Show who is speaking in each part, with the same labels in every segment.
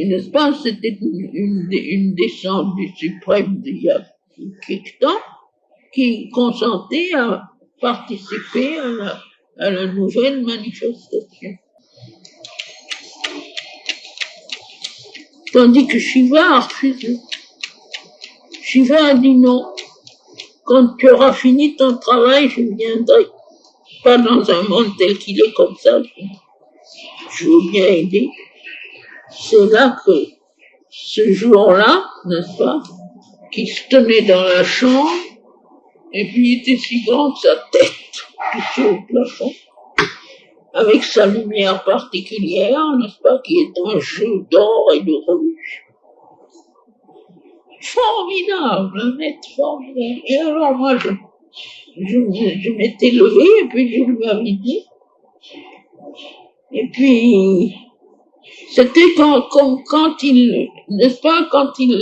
Speaker 1: N'est-ce pas, c'était une descendue suprême d'il y a quelque temps qui consentait à participer à la nouvelle manifestation. Tandis que Shiva a refusé. Shiva a dit non. Quand tu auras fini ton travail, je viendrai. Pas dans un monde tel qu'il est comme ça. Je veux bien aider. C'est là que ce jour-là, n'est-ce pas, qui se tenait dans la chambre, et puis il était si grand que sa tête touchait au plafond, avec sa lumière particulière, n'est-ce pas, qui est un jeu d'or et de rouge. Formidable, un être formidable. Et alors moi, je m'étais levée, et puis je lui avais dit, et puis c'était comme quand il, n'est-ce pas, quand il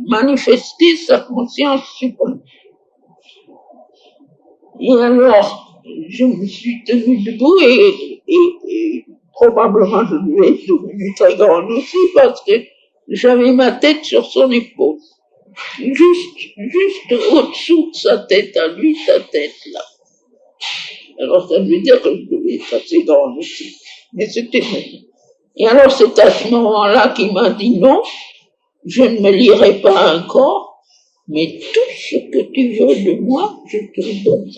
Speaker 1: manifestait sa conscience suprême. Et alors, je me suis tenue debout et probablement je lui ai devenu très grande aussi parce que j'avais ma tête sur son épaule. Juste au-dessous de sa tête à lui, sa tête là. Alors ça veut dire que je devais être assez grande aussi. Mais c'était bon. Et alors c'est à ce moment-là qu'il m'a dit non, je ne me lierai pas à un corps, mais tout ce que tu veux de moi, je te le donne.